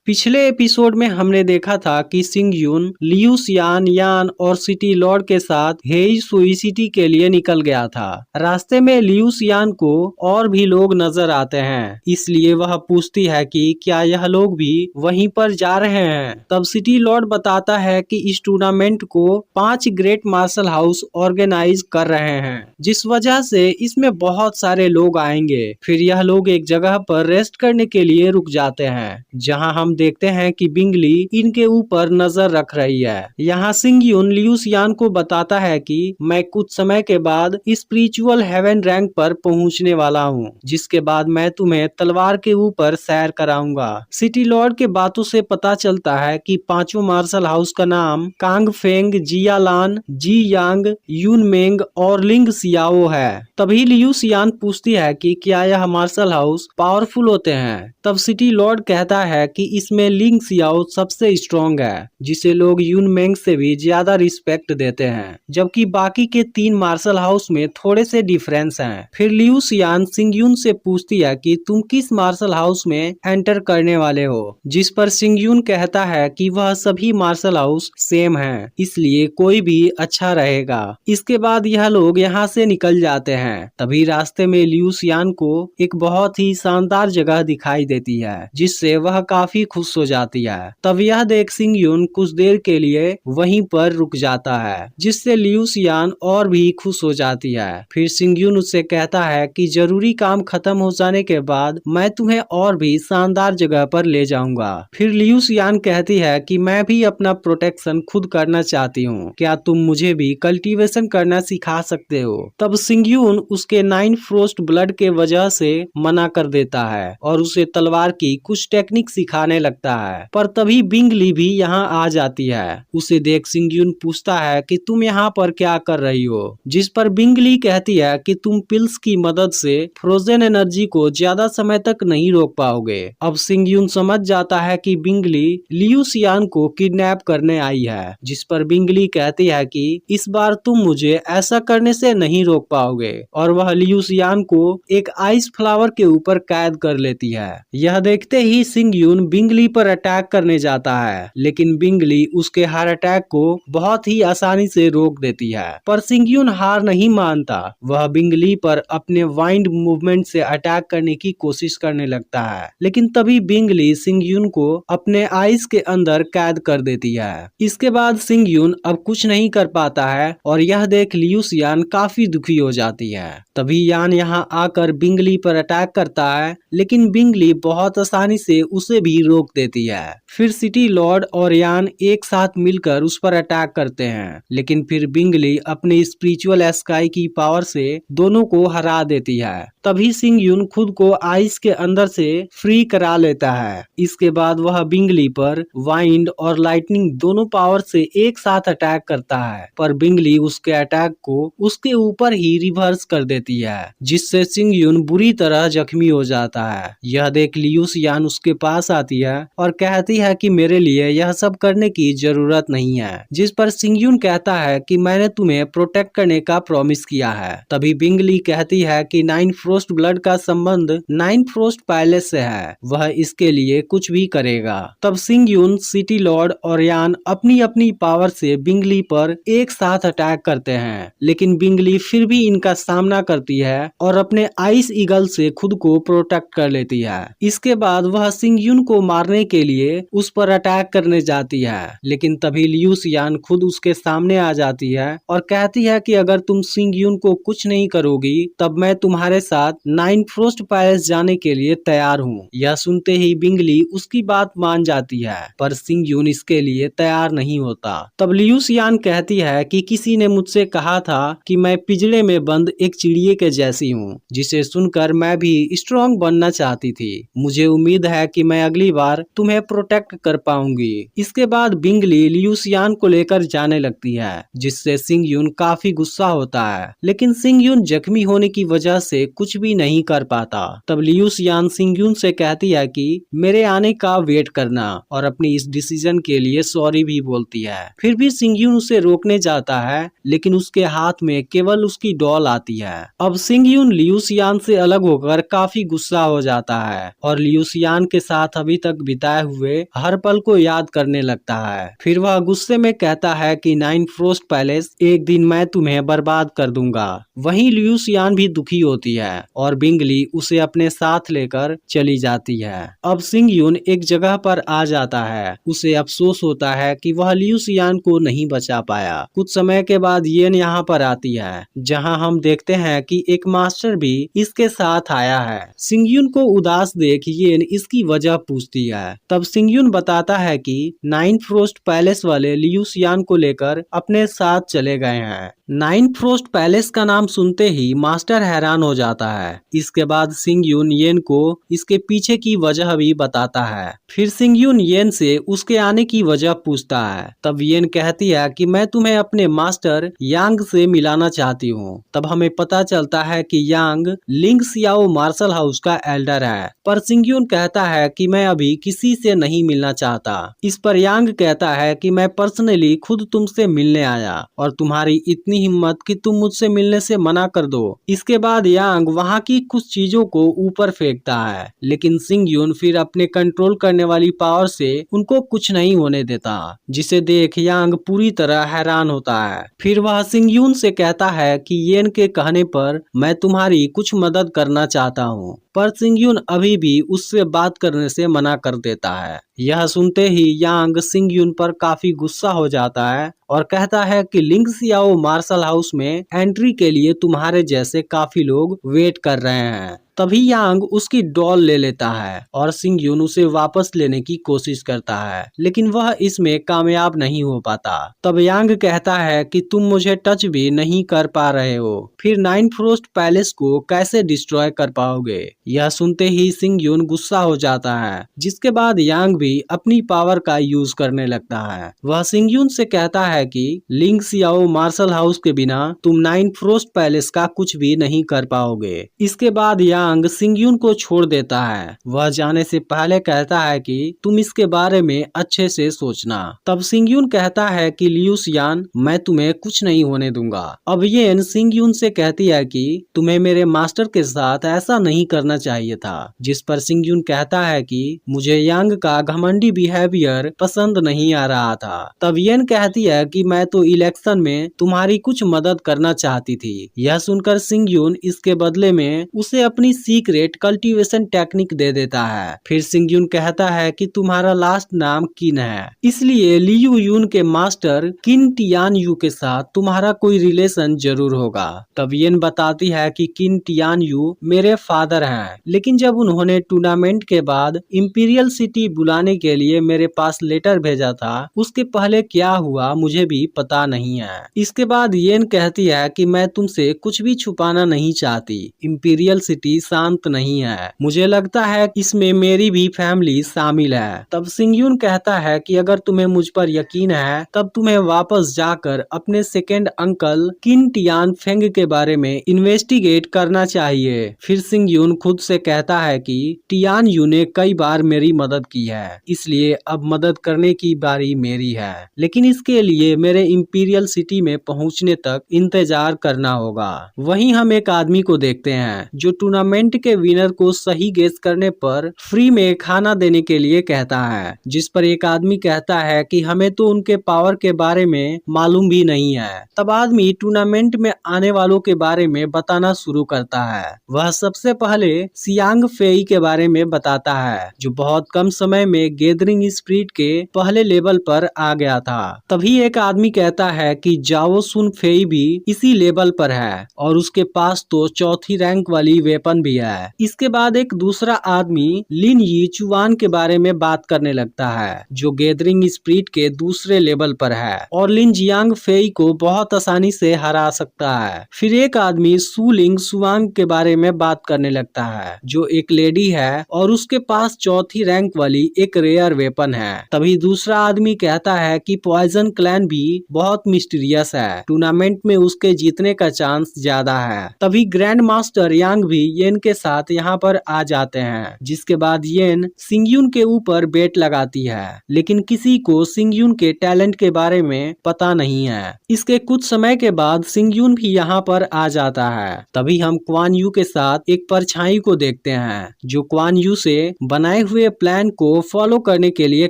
पिछले एपिसोड में हमने देखा था कि सिंग यून, लियू सियान, यान और सिटी लॉर्ड के साथ हेई सुई सिटी के लिए निकल गया था। रास्ते में लियू सियान को और भी लोग नजर आते हैं, इसलिए वह पूछती है कि क्या यह लोग भी वहीं पर जा रहे हैं। तब सिटी लॉर्ड बताता है कि इस टूर्नामेंट को 5 ग्रेट मार्शल हाउस ऑर्गेनाइज कर रहे हैं, जिस वजह से इसमें बहुत सारे लोग आएंगे। फिर यह लोग एक जगह पर रेस्ट करने के लिए रुक जाते हैं, जहां हम देखते हैं कि बिंगली इनके ऊपर नजर रख रही है। यहाँ सिंग यून लियू सियान को बताता है कि मैं कुछ समय के बाद स्पिरिचुअल हेवन रैंक पर पहुंचने वाला हूँ, जिसके बाद मैं तुम्हें तलवार के ऊपर सैर कराऊंगा। सिटी लॉर्ड के बातों से पता चलता है कि पांचों मार्शल हाउस का नाम कांग फेंग, जियालान, जी यांग, यून मेंग और लिंग सियाओ है। तभी लियू सियान पूछती है कि क्या यह मार्शल हाउस पावरफुल होते हैं। तब सिटी लॉर्ड कहता है कि इसमें लिंग सियाओ सबसे स्ट्रॉन्ग है, जिसे लोग यून मेंग से भी ज्यादा रिस्पेक्ट देते हैं, जबकि बाकी के 3 मार्शल हाउस में थोड़े से डिफरेंस हैं। फिर लियू सियान सिंग यून से पूछती है कि तुम किस मार्शल हाउस में एंटर करने वाले हो, जिस पर सिंग यून कहता है कि वह सभी मार्शल हाउस सेम हैं, इसलिए कोई भी अच्छा रहेगा। इसके बाद यह लोग यहाँ से निकल जाते हैं। तभी रास्ते में लियू सियान को एक बहुत ही शानदार जगह दिखाई देती है, जिससे वह काफी खुश हो जाती है। तब यह देख सिंग यून कुछ देर के लिए वहीं पर रुक जाता है, जिससे लियू सियान और भी खुश हो जाती है। फिर सिंग यून उससे कहता है कि जरूरी काम खत्म हो जाने के बाद मैं तुम्हें और भी शानदार जगह पर ले जाऊंगा। फिर लियू सियान कहती है कि मैं भी अपना प्रोटेक्शन खुद करना चाहती हूँ, क्या तुम मुझे भी कल्टीवेशन करना सिखा सकते हो। तब सिंग यून उसके 9 फ्रोस्ट ब्लड के वजह से मना कर देता है और उसे तलवार की कुछ टेक्निक सिखाने लगता है। पर तभी बिंगली भी यहाँ आ जाती है। उसे देख सिंग यून पूछता है कि तुम यहाँ पर क्या कर रही हो, जिस पर बिंगली कहती है कि तुम पिल्स की मदद से फ्रोजन एनर्जी को ज्यादा समय तक नहीं रोक पाओगे। अब सिंग यून समझ जाता है कि बिंगली लियू सियान को किडनैप करने आई है, जिस पर बिंगली कहती है कि इस बार तुम मुझे ऐसा करने से नहीं रोक पाओगे, और वह लियू सियान को एक आइस फ्लावर के ऊपर कैद कर लेती है। यह देखते ही सिंग यून बिंगली पर अटैक करने जाता है, लेकिन बिंगली उसके हर अटैक को बहुत ही आसानी से रोक देती है। पर सिंग यून हार नहीं मानता, वह बिंगली पर अपने वाइंड मूवमेंट से अटैक करने की कोशिश करने लगता है, लेकिन तभी बिंगली सिंग यून को अपने आइस के अंदर कैद कर देती है। इसके बाद सिंग यून अब कुछ नहीं कर पाता है और यह देख लियू सियान काफी दुखी हो जाती है। तभी यान यहाँ आकर बिंगली पर अटैक करता है, लेकिन बिंगली बहुत आसानी से उसे भी रोक देती है। फिर सिटी लॉर्ड और यान एक साथ मिलकर उस पर अटैक करते हैं, लेकिन फिर बिंगली अपनी स्पिरिचुअल स्काई की पावर से दोनों को हरा देती है। तभी सिंग यून खुद को आइस के अंदर से फ्री करा लेता है। इसके बाद वह बिंगली पर वाइंड और लाइटनिंग दोनों पावर से एक साथ अटैक करता है, पर बिंगली उसके अटैक को उसके ऊपर ही रिवर्स कर देती है, जिससे सिंग यून बुरी तरह जख्मी हो जाता है। यह देख लियू सियान उसके पास आती है और कहती है कि मेरे लिए यह सब करने की जरूरत नहीं है, जिस पर सिंग यून कहता है कि मैंने तुम्हें प्रोटेक्ट करने का प्रॉमिस किया है। तभी बिंगली कहती है कि 9 फ्रोस्ट ब्लड का संबंध 9 फ्रोस्ट पैलेस से है, वह इसके लिए कुछ भी करेगा। तब सिंग यून, सिटी लॉर्ड और यान अपनी अपनी पावर से बिंगली पर एक साथ अटैक करते हैं, लेकिन बिंगली फिर भी इनका सामना करती है और अपने आइस ईगल से खुद को प्रोटेक्ट कर लेती है। इसके बाद वह सिंग यून को मारने के लिए उस पर अटैक करने जाती है, लेकिन तभी लियू सियान खुद उसके सामने आ जाती है और कहती है कि अगर तुम सिंग यून को कुछ नहीं करोगी तब मैं तुम्हारे साथ 9 फ्रोस्ट पैलेस जाने के लिए तैयार हूँ। यह सुनते ही बिंगली उसकी बात मान जाती है, पर सिंग यून इसके लिए तैयार नहीं होता। तब लियू सियान कहती है कि किसी ने मुझसे कहा था कि मैं पिंजरे में बंद एक चिड़िए के जैसी हूँ, जिसे सुनकर मैं भी स्ट्रॉन्ग बनना चाहती थी। मुझे उम्मीद है कि मैं अगली बार तुम्हें प्रोटेक्ट कर पाऊंगी। इसके बाद बिंगली लियू सियान को लेकर जाने लगती है, जिससे सिंग यून काफी गुस्सा होता है, लेकिन सिंग यून जख्मी होने की वजह से कुछ कुछ भी नहीं कर पाता। तब लियू सियान सिंगयून से कहती है कि मेरे आने का वेट करना और अपनी इस डिसीजन के लिए सॉरी भी बोलती है। फिर भी सिंगयून उसे रोकने जाता है, लेकिन उसके हाथ में केवल उसकी डॉल आती है। अब सिंगयून लियू सियान से अलग होकर काफी गुस्सा हो जाता है और लियू सियान के साथ अभी तक बिताए हुए हर पल को याद करने लगता है। फिर वह गुस्से में कहता है कि नाइन फ्रोस्ट पैलेस, एक दिन मैं तुम्हें बर्बाद कर दूंगा। वहीं लियू सियान भी दुखी होती है और बिंगली उसे अपने साथ लेकर चली जाती है। अब सिंगयून एक जगह पर आ जाता है। उसे अफसोस होता है कि वह लियू सियान को नहीं बचा पाया। कुछ समय के बाद येन यहाँ पर आती है, जहाँ हम देखते हैं कि एक मास्टर भी इसके साथ आया है। सिंगयून को उदास देख येन इसकी वजह पूछती है। तब सिंगयून बताता है कि नाइन फ्रोस्ट पैलेस वाले लियू सियान को लेकर अपने साथ चले गए हैं। नाइन फ्रोस्ट पैलेस का नाम सुनते ही मास्टर हैरान हो जाता है। इसके बाद सिंगयून येन को इसके पीछे की वजह भी बताता है। फिर सिंगयून येन से उसके आने की वजह पूछता है। तब येन कहती है कि मैं तुम्हें अपने मास्टर यांग से मिलाना चाहती हूँ। तब हमें पता चलता है कि यांग लिंग सियाओ मार्शल हाउस का एल्डर है, पर सिंगयून कहता है कि मैं अभी किसी से नहीं मिलना चाहता। इस पर यांग कहता है कि मैं पर्सनली खुद तुमसे मिलने आया और तुम्हारी इतनी हिम्मत कि तुम मुझसे मिलने से मना कर दो। इसके बाद यांग वहाँ की कुछ चीजों को ऊपर फेंकता है, लेकिन सिंगयून फिर अपने कंट्रोल करने वाली पावर से उनको कुछ नहीं होने देता, जिसे देख यांग पूरी तरह हैरान होता है। फिर वह सिंगयून से कहता है कि येन के कहने पर मैं तुम्हारी कुछ मदद करना चाहता हूँ, पर सिंगयून अभी भी उससे बात करने से मना कर देता है। यह सुनते ही यांग सिंगयून पर काफी गुस्सा हो जाता है और कहता है कि लिंग सियाओ मार्शल हाउस में एंट्री के लिए तुम्हारे जैसे काफी लोग वेट कर रहे हैं। तभी यांग उसकी डॉल ले लेता है और सिंगयून उसे वापस लेने की कोशिश करता है, लेकिन वह इसमें कामयाब नहीं हो पाता। तब यांग कहता है कि तुम मुझे टच भी नहीं कर पा रहे हो, फिर नाइन फ्रोस्ट पैलेस को कैसे डिस्ट्रॉय कर पाओगे। यह सुनते ही सिंगयून गुस्सा हो जाता है, जिसके बाद यांग भी अपनी पावर का यूज करने लगता है। वह सिंगयून से कहता है कि लिंग सियाओ मार्शल हाउस के बिना तुम नाइन फ्रोस्ट पैलेस का कुछ भी नहीं कर पाओगे। इसके बाद यांग सिंगयून को छोड़ देता है। वह जाने से पहले कहता है कि तुम इसके बारे में अच्छे से सोचना। तब सिंगयून कहता है कि लियू सियान, मैं तुम्हें कुछ नहीं होने दूंगा। अब येन सिंगयून से कहती है कि तुम्हें मेरे मास्टर के साथ ऐसा नहीं करना चाहिए था, जिस पर सिंगयून कहता है कि मुझे यांग का घमंडी बिहेवियर पसंद नहीं आ रहा था। तब येन कहती है कि मैं तो इलेक्शन में तुम्हारी कुछ मदद करना चाहती थी। यह सुनकर सिंगयून इसके बदले में उसे अपनी सीक्रेट कल्टीवेशन टेक्निक दे देता है। फिर सिंगयून कहता है कि तुम्हारा लास्ट नाम किन है, इसलिए लियू यून के मास्टर किन टियान यू के साथ तुम्हारा कोई रिलेशन जरूर होगा। तब येन बताती है कि किन टियान यू मेरे फादर हैं, लेकिन जब उन्होंने टूर्नामेंट के बाद इंपीरियल सिटी बुलाने के लिए मेरे पास लेटर भेजा था, उसके पहले क्या हुआ मुझे भी पता नहीं है। इसके बाद येन कहती है कि मैं तुमसे कुछ भी छुपाना नहीं चाहती। इंपीरियल सिटी शांत नहीं है, मुझे लगता है इसमें मेरी भी फैमिली शामिल है। तब सिंगयून कहता है कि अगर तुम्हें मुझ पर यकीन है, तब तुम्हें वापस जाकर अपने सेकेंड अंकल किन टियान फेंग के बारे में इन्वेस्टिगेट करना चाहिए। फिर सिंगयून खुद से कहता है कि टियान यू ने कई बार मेरी मदद की है, इसलिए अब मदद करने की बारी मेरी है, लेकिन इसके लिए मेरे इंपीरियल सिटी में पहुंचने तक इंतजार करना होगा। वहीं हम एक आदमी को देखते हैं जो टूर्नामेंट के विनर को सही गेस करने पर फ्री में खाना देने के लिए कहता है, जिस पर एक आदमी कहता है कि हमें तो उनके पावर के बारे में मालूम भी नहीं है। तब आदमी टूर्नामेंट में आने वालों के बारे में बताना शुरू करता है। वह सबसे पहले सियांग फेई के बारे में बताता है, जो बहुत कम समय में गैदरिंग स्पिरिट के पहले लेवल पर आ गया था। तभी एक आदमी कहता है कि जाओ सुन फेई भी इसी लेवल पर है और उसके पास तो चौथी रैंक वाली वेपन भी है। इसके बाद एक दूसरा आदमी लिन यी चुवान के बारे में बात करने लगता है, जो गैदरिंग स्पिरिट के दूसरे लेवल पर है और लिन जियांग फेई को बहुत आसानी से हरा सकता है। फिर एक आदमी सुलिंग सुवांग के बारे में बात करने लगता है, जो एक लेडी है और उसके पास चौथी रैंक वाली एक रेयर वेपन है। तभी दूसरा आदमी कहता है कि पॉइजन क्लैन भी बहुत मिस्टीरियस है, टूर्नामेंट में उसके जीतने का चांस ज्यादा है। तभी ग्रैंड मास्टर यांग भी येन येन के साथ यहाँ पर आ जाते हैं, जिसके बाद येन सिंगयून के ऊपर बेट लगाती है, लेकिन किसी को सिंगयून के टैलेंट के बारे में पता नहीं है। इसके कुछ समय के बाद सिंगयून भी यहाँ पर आ जाता है। तभी हम क्वान यू के साथ एक परछाई को देखते हैं, जो क्वान यू से बनाए हुए प्लान को फॉलो करने के लिए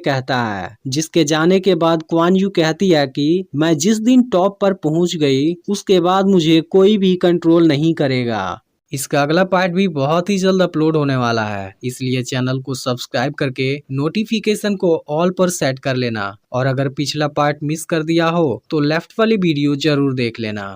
कहता है। जिसके जाने के बाद क्वान यू कहती है कि मैं जिस दिन टॉप पर पहुंच गई उसके बाद मुझे कोई भी कंट्रोल नहीं करेगा। इसका अगला पार्ट भी बहुत ही जल्द अपलोड होने वाला है, इसलिए चैनल को सब्सक्राइब करके नोटिफिकेशन को ऑल पर सेट कर लेना। और अगर पिछला पार्ट मिस कर दिया हो तो लेफ्ट वाली वीडियो जरूर देख लेना।